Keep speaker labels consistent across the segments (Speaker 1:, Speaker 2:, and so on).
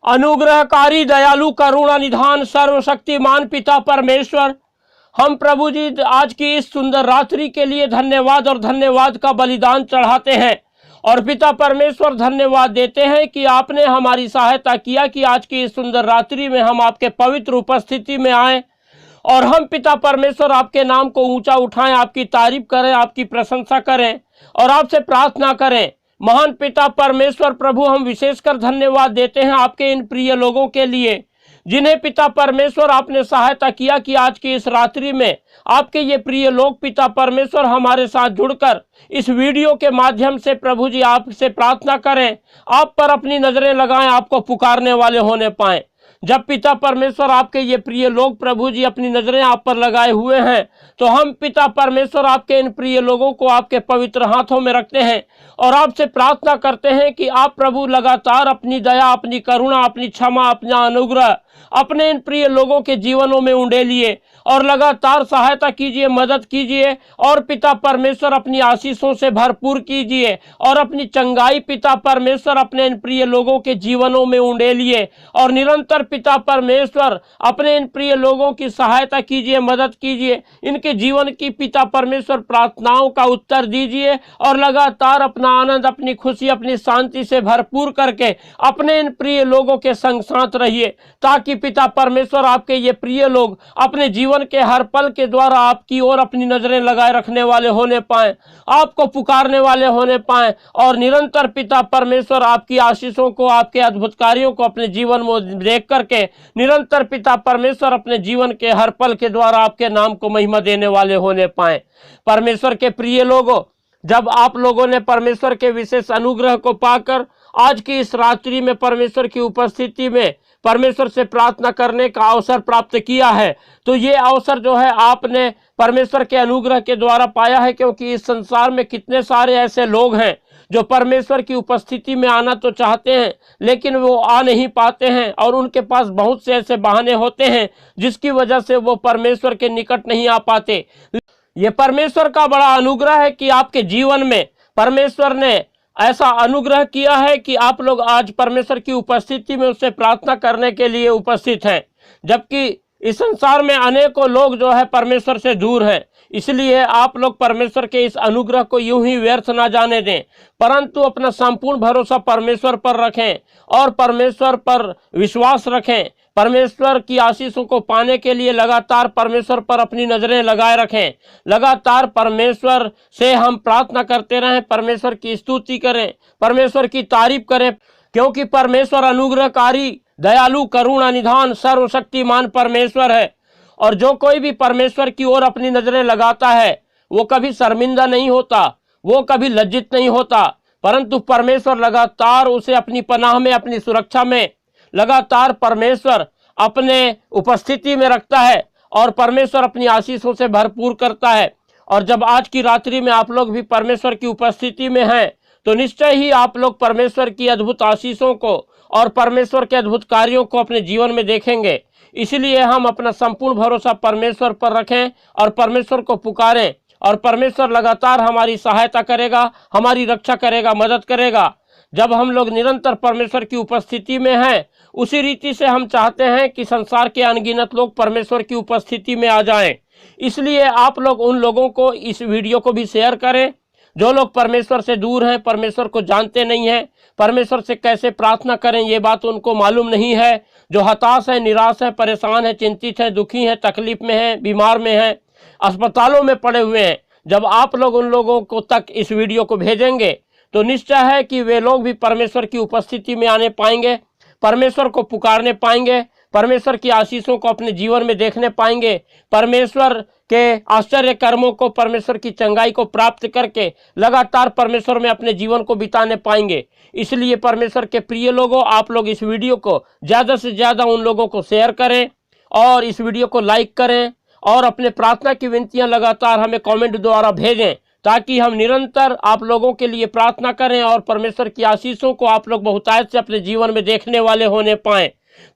Speaker 1: अनुग्रहकारी दयालु करुणा निधान सर्वशक्तिमान पिता परमेश्वर, हम प्रभु जी आज की इस सुंदर रात्रि के लिए धन्यवाद और धन्यवाद का बलिदान चढ़ाते हैं। और पिता परमेश्वर धन्यवाद देते हैं कि आपने हमारी सहायता किया कि आज की इस सुंदर रात्रि में हम आपके पवित्र उपस्थिति में आए और हम पिता परमेश्वर आपके नाम को ऊंचा उठाएं, आपकी तारीफ करें, आपकी प्रशंसा करें और आपसे प्रार्थना करें। महान पिता परमेश्वर प्रभु, हम विशेषकर धन्यवाद देते हैं आपके इन प्रिय लोगों के लिए जिन्हें पिता परमेश्वर आपने सहायता किया कि आज की इस रात्रि में आपके ये प्रिय लोग पिता परमेश्वर हमारे साथ जुड़कर इस वीडियो के माध्यम से प्रभु जी आपसे प्रार्थना करें, आप पर अपनी नजरें लगाएं, आपको पुकारने वाले होने पाएं। जब पिता परमेश्वर आपके ये प्रिय लोग प्रभु जी अपनी नजरें आप पर लगाए हुए हैं तो हम पिता परमेश्वर आपके इन प्रिय लोगों को आपके पवित्र हाथों में रखते हैं और आपसे प्रार्थना करते हैं कि आप प्रभु लगातार अपनी दया, अपनी करुणा, अपनी क्षमा, अपना अनुग्रह अपने इन प्रिय लोगों के जीवनों में उंडेलिए और लगातार सहायता कीजिए, मदद कीजिए और पिता परमेश्वर अपनी आशीषों से भरपूर कीजिए और अपनी चंगाई पिता परमेश्वर अपने इन प्रिय लोगों के जीवनों में उंडेलिए और निरंतर पिता परमेश्वर अपने इन प्रिय लोगों की सहायता कीजिए, मदद कीजिए, इनके जीवन की पिता परमेश्वर प्रार्थनाओं का उत्तर दीजिए और लगातार अपना आनंद, अपनी खुशी, अपनी शांति से भरपूर करके अपने इन प्रिय लोगों के संग साथ रहिए ताकि पिता परमेश्वर आपके ये प्रिय लोग अपने जीवन के हर पल के द्वारा आपकी ओर अपनी नजरें लगाए रखने वाले होने पाए, आपको पुकारने वाले होने पाए और निरंतर पिता परमेश्वर आपकी आशीषों को, आपके अद्भुत कार्यों को अपने जीवन में देख करके निरंतर पिता परमेश्वर अपने जीवन के हर पल के द्वारा आपके नाम को महिमा देने वाले होने पाए। परमेश्वर के प्रिय लोगों, जब आप लोगों ने परमेश्वर के विशेष अनुग्रह को पाकर आज की इस रात्रि में परमेश्वर की उपस्थिति में परमेश्वर से प्रार्थना करने का अवसर प्राप्त किया है तो ये अवसर जो है आपने परमेश्वर के अनुग्रह के द्वारा पाया है, क्योंकि इस संसार में कितने सारे ऐसे लोग हैं जो परमेश्वर की उपस्थिति में आना तो चाहते हैं लेकिन वो आ नहीं पाते हैं और उनके पास बहुत से ऐसे बहाने होते हैं जिसकी वजह से वो परमेश्वर के निकट नहीं आ पाते। ये परमेश्वर का बड़ा अनुग्रह है कि आपके जीवन में परमेश्वर ने ऐसा अनुग्रह किया है कि आप लोग आज परमेश्वर की उपस्थिति में उससे प्रार्थना करने के लिए उपस्थित हैं, जबकि इस संसार में अनेकों लोग जो है परमेश्वर से दूर हैं। इसलिए आप लोग परमेश्वर के इस अनुग्रह को यूं ही व्यर्थ ना जाने दें, परंतु अपना संपूर्ण भरोसा परमेश्वर पर रखें और परमेश्वर पर विश्वास रखें। परमेश्वर की आशीषों को पाने के लिए लगातार परमेश्वर पर अपनी नजरें लगाए रखें, लगातार परमेश्वर से हम प्रार्थना करते रहें, परमेश्वर की स्तुति करें, परमेश्वर की तारीफ करें, क्योंकि परमेश्वर अनुग्रहकारी दयालु करुणा निधान सर्वशक्तिमान परमेश्वर है। और जो कोई भी परमेश्वर की ओर अपनी नजरें लगाता है वो कभी शर्मिंदा नहीं होता, वो कभी लज्जित नहीं होता, परंतु परमेश्वर लगातार उसे अपनी पनाह में, अपनी सुरक्षा में लगातार परमेश्वर अपने उपस्थिति में रखता है और परमेश्वर अपनी आशीषों से भरपूर करता है। और जब आज की रात्रि में आप लोग भी परमेश्वर की उपस्थिति में हैं तो निश्चय ही आप लोग परमेश्वर की अद्भुत आशीषों को और परमेश्वर के अद्भुत कार्यों को अपने जीवन में देखेंगे। इसलिए हम अपना संपूर्ण भरोसा परमेश्वर पर रखें और परमेश्वर को पुकारें और परमेश्वर लगातार हमारी सहायता करेगा, हमारी रक्षा करेगा, मदद करेगा। जब हम लोग निरंतर परमेश्वर की उपस्थिति में हैं उसी रीति से हम चाहते हैं कि संसार के अनगिनत लोग परमेश्वर की उपस्थिति में आ जाएं। इसलिए आप लोग उन लोगों को इस वीडियो को भी शेयर करें जो लोग परमेश्वर से दूर हैं, परमेश्वर को जानते नहीं हैं, परमेश्वर से कैसे प्रार्थना करें ये बात उनको मालूम नहीं है, जो हताश है, निराश है, परेशान है, चिंतित है, दुखी है, तकलीफ में है, बीमार में है, अस्पतालों में पड़े हुए हैं। जब आप लोग उन लोगों को तक इस वीडियो को भेजेंगे तो निश्चय है कि वे लोग भी परमेश्वर की उपस्थिति में आने पाएंगे, परमेश्वर को पुकारने पाएंगे, परमेश्वर की आशीषों को अपने जीवन में देखने पाएंगे, परमेश्वर के आश्चर्य कर्मों को, परमेश्वर की चंगाई को प्राप्त करके लगातार परमेश्वर में अपने जीवन को बिताने पाएंगे। इसलिए परमेश्वर के प्रिय लोगों, आप लोग इस वीडियो को ज़्यादा से ज़्यादा उन लोगों को शेयर करें और इस वीडियो को लाइक करें और अपने प्रार्थना की विनतियां लगातार हमें कमेंट द्वारा भेजें ताकि हम निरंतर आप लोगों के लिए प्रार्थना करें और परमेश्वर की आशीषों को आप लोग बहुतायत से अपने जीवन में देखने वाले होने पाएं।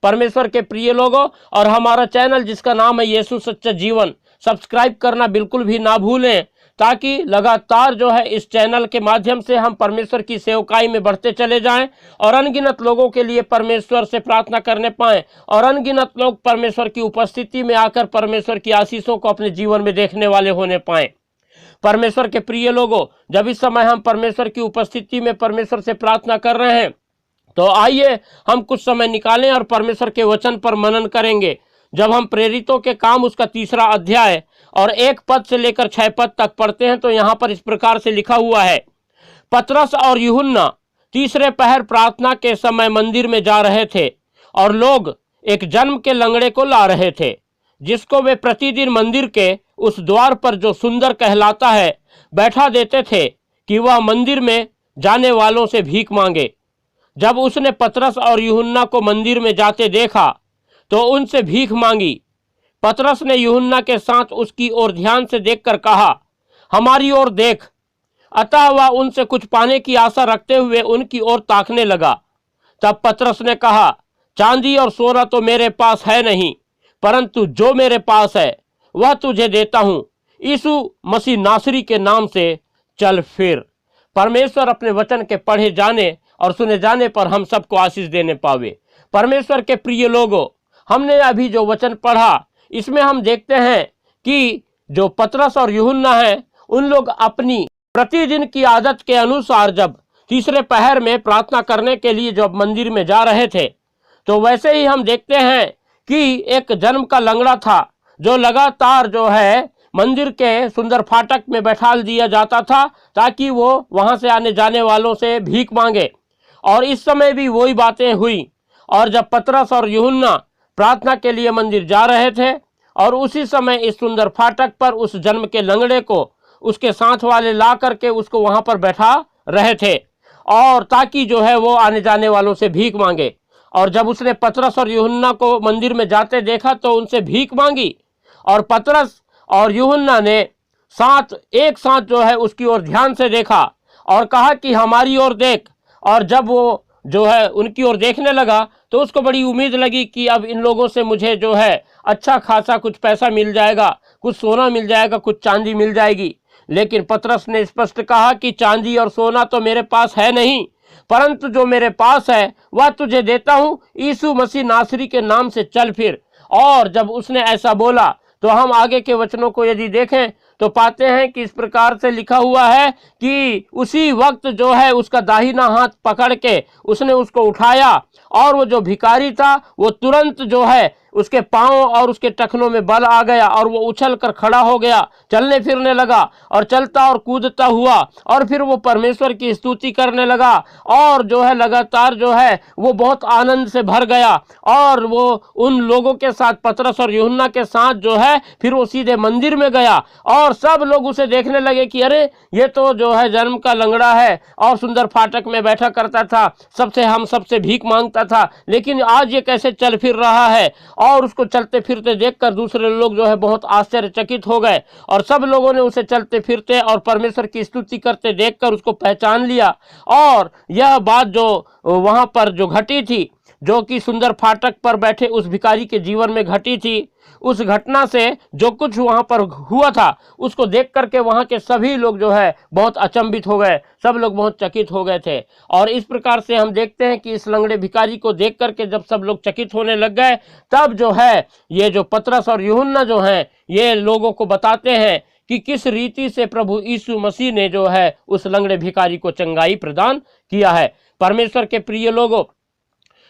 Speaker 1: परमेश्वर के प्रिय लोगों, और हमारा चैनल जिसका नाम है यीशु सच्चा जीवन, सब्सक्राइब करना बिल्कुल भी ना भूलें ताकि लगातार जो है इस चैनल के माध्यम से हम परमेश्वर की सेवकाई में बढ़ते चले जाएं और अनगिनत लोगों के लिए परमेश्वर से प्रार्थना करने पाएं और अनगिनत लोग परमेश्वर की उपस्थिति में आकर परमेश्वर की आशीषों को अपने जीवन में देखने वाले होने पाएं। परमेश्वर के प्रिय लोगों, जब इस समय हम परमेश्वर की उपस्थिति में परमेश्वर से प्रार्थना कर रहे हैं तो आइए हम कुछ समय निकालें और परमेश्वर के वचन पर मनन करेंगे। जब हम प्रेरितों के काम उसका 3 अध्याय और 1 पद से लेकर 6 पद तक पढ़ते हैं तो यहाँ पर इस प्रकार से लिखा हुआ है, पतरस और यूहन्ना तीसरे पहर प्रार्थना के समय मंदिर में जा रहे थे और लोग एक जन्म के लंगड़े को ला रहे थे, जिसको वे प्रतिदिन मंदिर के उस द्वार पर जो सुंदर कहलाता है बैठा देते थे कि वह मंदिर में जाने वालों से भीख मांगे। जब उसने पतरस और यूहन्ना को मंदिर में जाते देखा तो उनसे भीख मांगी। पतरस ने यूहन्ना के साथ उसकी ओर ध्यान से देखकर कहा, हमारी ओर देख। अतः वह उनसे कुछ पाने की आशा रखते हुए उनकी ओर ताकने लगा। तब पतरस ने कहा, चांदी और सोना तो मेरे पास है नहीं, परंतु जो मेरे पास है वह तुझे देता हूँ। यीशु मसीह नासरी के नाम से चल फिर। परमेश्वर अपने वचन के पढ़े जाने और सुने जाने पर हम सबको आशीष देने पावे। परमेश्वर के प्रिय लोगों, हमने अभी जो वचन पढ़ा इसमें हम देखते हैं कि जो पतरस और यूहन्ना हैं उन लोग अपनी प्रतिदिन की आदत के अनुसार जब तीसरे पहर में प्रार्थना करने के लिए जब मंदिर में जा रहे थे तो वैसे ही हम देखते हैं कि एक जन्म का लंगड़ा था जो लगातार जो है मंदिर के सुंदर फाटक में बैठा दिया जाता था ताकि वो वहां से आने जाने वालों से भीख मांगे। और इस समय भी वही बातें हुई और जब पतरस और यूहन्ना प्रार्थना के लिए मंदिर जा रहे थे और उसी समय इस सुंदर फाटक पर उस जन्म के लंगड़े को उसके साथ वाले ला करके उसको वहां पर बैठा रहे थे और ताकि जो है वो आने जाने वालों से भीख मांगे। और जब उसने पतरस और यूहन्ना को मंदिर में जाते देखा तो उनसे भीख मांगी और पतरस और यूहन्ना ने एक साथ जो है उसकी ओर ध्यान से देखा और कहा कि हमारी ओर देख। और जब वो जो है उनकी ओर देखने लगा तो उसको बड़ी उम्मीद लगी कि अब इन लोगों से मुझे जो है अच्छा खासा कुछ पैसा मिल जाएगा, कुछ सोना मिल जाएगा, कुछ चांदी मिल जाएगी। लेकिन पतरस ने स्पष्ट कहा कि चांदी और सोना तो मेरे पास है नहीं, परंतु जो मेरे पास है वह तुझे देता हूँ। यीशु मसीह नासरी के नाम से चल फिर। और जब उसने ऐसा बोला तो हम आगे के वचनों को यदि देखें तो पाते हैं कि इस प्रकार से लिखा हुआ है कि उसी वक्त जो है उसका दाहिना हाथ पकड़ के उसने उसको उठाया और वो जो भिखारी था वो तुरंत जो है उसके पांव और उसके टखनों में बल आ गया और वो उछल कर खड़ा हो गया, चलने फिरने लगा और चलता और कूदता हुआ और फिर वो परमेश्वर की स्तुति करने लगा और जो है लगातार जो है वो बहुत आनंद से भर गया। और वो उन लोगों के साथ पतरस और यूहन्ना के साथ जो है फिर वो सीधे मंदिर में गया और सब लोग उसे देखने लगे कि अरे ये तो जो है जन्म का लंगड़ा है और सुंदर फाटक में बैठा करता था, हम सबसे भीख मांगता था, लेकिन आज ये कैसे चल फिर रहा है। और उसको चलते फिरते देखकर दूसरे लोग जो है बहुत आश्चर्यचकित हो गए और सब लोगों ने उसे चलते फिरते और परमेश्वर की स्तुति करते देखकर उसको पहचान लिया। और यह बात जो वहां पर जो घटी थी, जो कि सुंदर फाटक पर बैठे उस भिखारी के जीवन में घटी थी, उस घटना से जो कुछ वहां पर हुआ था उसको देख करके वहां के सभी लोग जो है बहुत अचंभित हो गए, सब लोग बहुत चकित हो गए थे। और इस प्रकार से हम देखते हैं कि इस लंगड़े भिखारी को देख करके जब सब लोग चकित होने लग गए तब जो है ये जो पतरस और यूहन्ना जो हैं ये लोगों को बताते हैं कि किस रीति से प्रभु यीशु मसीह ने जो है उस लंगड़े भिखारी को चंगाई प्रदान किया है। परमेश्वर के प्रिय लोगों,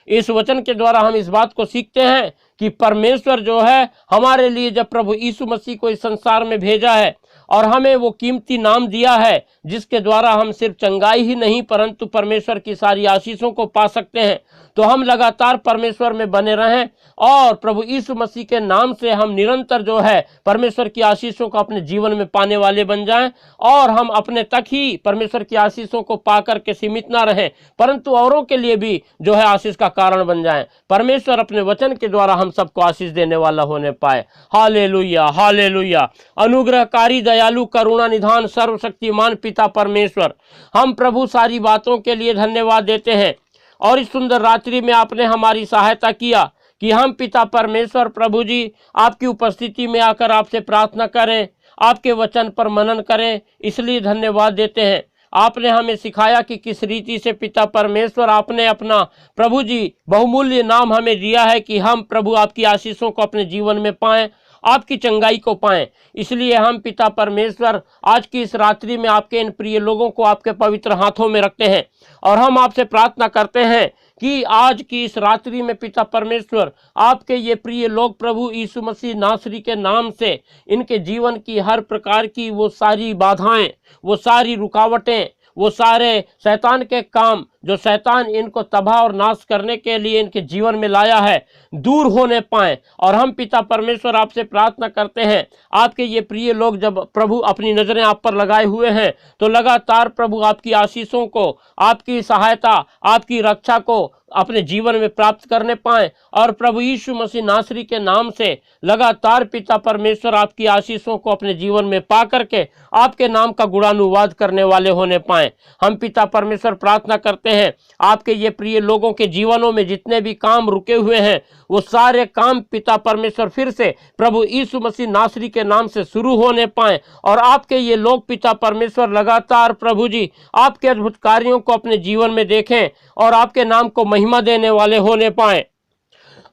Speaker 1: इस वचन के द्वारा हम इस बात को सीखते हैं कि परमेश्वर जो है हमारे लिए जब प्रभु यीशु मसीह को इस संसार में भेजा है और हमें वो कीमती नाम दिया है जिसके द्वारा हम सिर्फ चंगाई ही नहीं परंतु परमेश्वर की सारी आशीषों को पा सकते हैं, तो हम लगातार परमेश्वर में बने रहें और प्रभु यीशु मसीह के नाम से हम निरंतर जो है परमेश्वर की आशीषों को अपने जीवन में पाने वाले बन जाएं और हम अपने तक ही परमेश्वर की आशीषों को पाकर के सीमित ना रहें परंतु औरों के लिए भी जो है आशीष का कारण बन जाएं। परमेश्वर अपने वचन के द्वारा हम सबको आशीष देने वाला होने पाए। Hallelujah, hallelujah. अनुग्रहकारी, दयालु, करुणा निधान, सर्वशक्तिमान पिता परमेश्वर, हम प्रभु सारी बातों के लिए धन्यवाद देते हैं और इस सुंदर रात्रि में आपने हमारी सहायता किया कि हम पिता परमेश्वर प्रभु जी आपकी उपस्थिति में आकर आपसे प्रार्थना करें आपके वचन पर मनन करें, इसलिए धन्यवाद देते हैं। आपने हमें सिखाया कि किस रीति से पिता परमेश्वर आपने अपना प्रभु जी बहुमूल्य नाम हमें दिया है कि हम प्रभु आपकी आशीषों को अपने जीवन में पाएं, आपकी चंगाई को पाएं। इसलिए हम पिता परमेश्वर आज की इस रात्रि में आपके इन प्रिय लोगों को आपके पवित्र हाथों में रखते हैं और हम आपसे प्रार्थना करते हैं कि आज की इस रात्रि में पिता परमेश्वर आपके ये प्रिय लोग प्रभु यीशु मसीह नासरी के नाम से इनके जीवन की हर प्रकार की वो सारी बाधाएं, वो सारी रुकावटें, वो सारे शैतान के काम जो शैतान इनको तबाह और नाश करने के लिए इनके जीवन में लाया है, दूर होने पाए। और हम पिता परमेश्वर आपसे प्रार्थना करते हैं, आपके ये प्रिय लोग जब प्रभु अपनी नज़रें आप पर लगाए हुए हैं तो लगातार प्रभु आपकी आशीषों को, आपकी सहायता, आपकी रक्षा को अपने जीवन में प्राप्त करने पाएं और प्रभु यीशु मसीह नासरी के नाम से लगातार पिता परमेश्वर आपकी आशीषों को अपने जीवन में पा करके आपके नाम का गुणानुवाद करने वाले होने पाएं। हम पिता परमेश्वर प्रार्थना करते हैं, आपके ये प्रिय लोगों के जीवनों में जितने भी काम रुके हुए हैं वो सारे काम पिता परमेश्वर फिर से प्रभु यीशु मसीह नासरी के नाम से शुरू होने पाएं और आपके ये लोग पिता परमेश्वर लगातार प्रभु जी आपके अद्भुत कार्यों को अपने जीवन में देखें और आपके नाम को महिमा देने वाले होने पाएं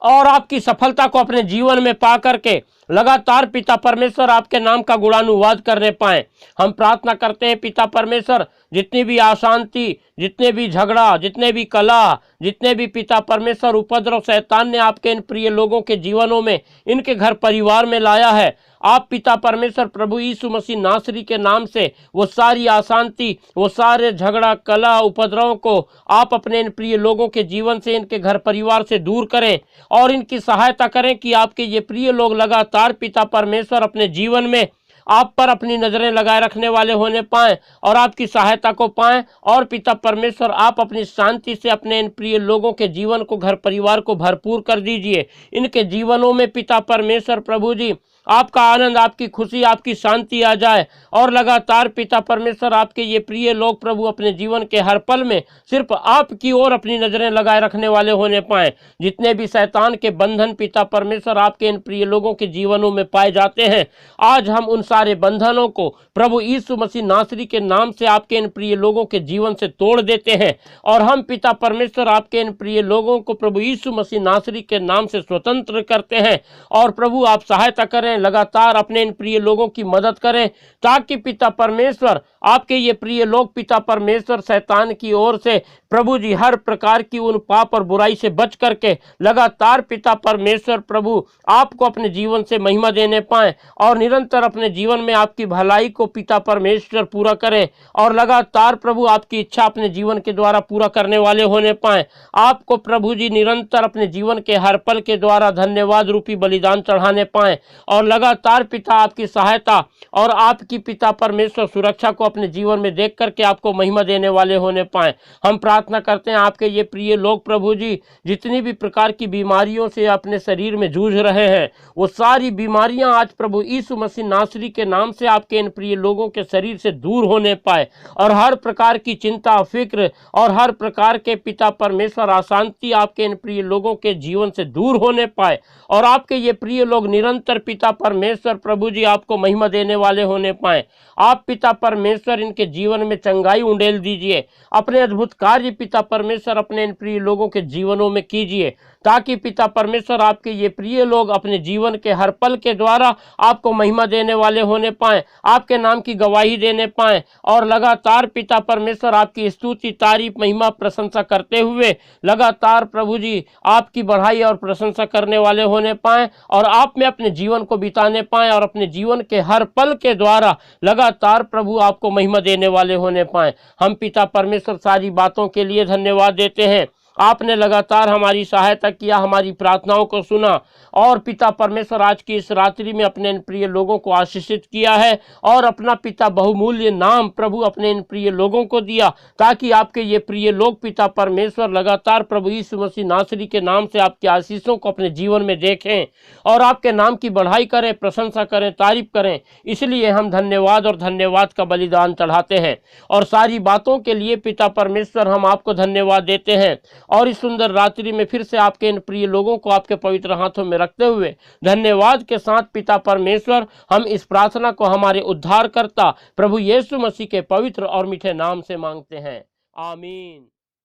Speaker 1: और आपकी सफलता को अपने जीवन में पा करके लगातार पिता परमेश्वर आपके नाम का गुणानुवाद करने पाएं। हम प्रार्थना करते हैं पिता परमेश्वर, जितनी भी अशांति, जितने भी झगड़ा, जितने भी कलह, जितने भी पिता परमेश्वर उपद्रव शैतान ने आपके इन प्रिय लोगों के जीवनों में, इनके घर परिवार में लाया है, आप पिता परमेश्वर प्रभु यीशु मसीह नासरी के नाम से वो सारी अशांति, वो सारे झगड़ा, कलह, उपद्रव को आप अपने इन प्रिय लोगों के जीवन से, इनके घर परिवार से दूर करें और इनकी सहायता करें कि आपके ये प्रिय लोग लगातार पिता परमेश्वर अपने जीवन में आप पर अपनी नजरें लगाए रखने वाले होने पाएं और आपकी सहायता को पाएं और पिता परमेश्वर आप अपनी शांति से अपने इन प्रिय लोगों के जीवन को, घर परिवार को भरपूर कर दीजिए। इनके जीवनों में पिता परमेश्वर प्रभु जी आपका आनंद, आपकी खुशी, आपकी शांति आ जाए और लगातार पिता परमेश्वर आपके ये प्रिय लोग प्रभु अपने जीवन के हर पल में सिर्फ आपकी ओर अपनी नजरें लगाए रखने वाले होने पाएं। जितने भी शैतान के बंधन पिता परमेश्वर आपके इन प्रिय लोगों के जीवनों में पाए जाते हैं, आज हम उन सारे बंधनों को प्रभु यीशु मसीह नासरी के नाम से आपके इन प्रिय लोगों के जीवन से तोड़ देते हैं और हम पिता परमेश्वर आपके इन प्रिय लोगों को प्रभु यीशु मसीह नासरी के नाम से स्वतंत्र करते हैं और प्रभु आप सहायता करें, लगातार अपने इन प्रिय लोगों की मदद करें ताकि पिता परमेश्वर आपके ये प्रिय लोग पिता परमेश्वर शैतान की ओर से प्रभु जी हर प्रकार की उन पाप और बुराई से बच करके लगातार पिता परमेश्वर प्रभु आपको अपने जीवन से महिमा देने पाएं और निरंतर अपने जीवन में आपकी भलाई को पिता परमेश्वर पूरा करें और लगातार प्रभु आपकी इच्छा अपने जीवन के द्वारा पूरा करने वाले होने पाएं। आपको प्रभु जी निरंतर अपने जीवन के हर पल के द्वारा धन्यवाद रूपी बलिदान चढ़ाने पाएं और लगातार पिता आपकी सहायता और आपकी पिता परमेश्वर सुरक्षा को अपने जीवन में देख करके आपको महिमा देने वाले होने पाएं। हम प्रार्थना करते हैं आपके ये प्रिय लोग प्रभु जी जितनी भी प्रकार की बीमारियों से अपने शरीर में जूझ रहे हैं, वो सारी बीमारियां आज प्रभु यीशु मसीह नासरी के नाम से आपके इन प्रिय लोगों के शरीर से दूर होने पाए और हर प्रकार की चिंता, फिक्र और हर प्रकार के पिता परमेश्वर अशांति आपके इन प्रिय लोगों के जीवन से दूर होने पाए और आपके ये प्रिय लोग निरंतर पिता परमेश्वर प्रभु जी आपको महिमा देने वाले होने पाए। आप पिता परमेश्वर इनके जीवन में चंगाई उंडेल दीजिए, अपने अद्भुत कार्य पिता परमेश्वर अपने इन प्रिय लोगों के जीवनों में कीजिए ताकि पिता परमेश्वर आपके ये प्रिय लोग अपने जीवन के हर पल के द्वारा आपको महिमा देने वाले होने पाएं, आपके नाम की गवाही देने पाएं और लगातार पिता परमेश्वर आपकी स्तुति, तारीफ, महिमा, प्रशंसा करते हुए लगातार प्रभु जी आपकी बढ़ाई और प्रशंसा करने वाले होने पाएं और आप में अपने जीवन को बिताने पाएं और अपने जीवन के हर पल के द्वारा लगातार प्रभु आपको महिमा देने वाले होने पाएं। हम पिता परमेश्वर सारी बातों के लिए धन्यवाद देते हैं। आपने लगातार हमारी सहायता किया, हमारी प्रार्थनाओं को सुना और पिता परमेश्वर आज की इस रात्रि में अपने इन प्रिय लोगों को आशीषित किया है और अपना पिता बहुमूल्य नाम प्रभु अपने इन प्रिय लोगों को दिया ताकि आपके ये प्रिय लोग पिता परमेश्वर लगातार प्रभु यीशु मसीह नासरी के नाम से आपके आशीषों को अपने जीवन में देखें और आपके नाम की बढ़ाई करें, प्रशंसा करें, तारीफ करें। इसलिए हम धन्यवाद और धन्यवाद का बलिदान चढ़ाते हैं और सारी बातों के लिए पिता परमेश्वर हम आपको धन्यवाद देते हैं और इस सुंदर रात्रि में फिर से आपके इन प्रिय लोगों को आपके पवित्र हाथों में रखते हुए धन्यवाद के साथ पिता परमेश्वर, हम इस प्रार्थना को हमारे उद्धारकर्ता प्रभु यीशु मसीह के पवित्र और मीठे नाम से मांगते हैं, आमीन।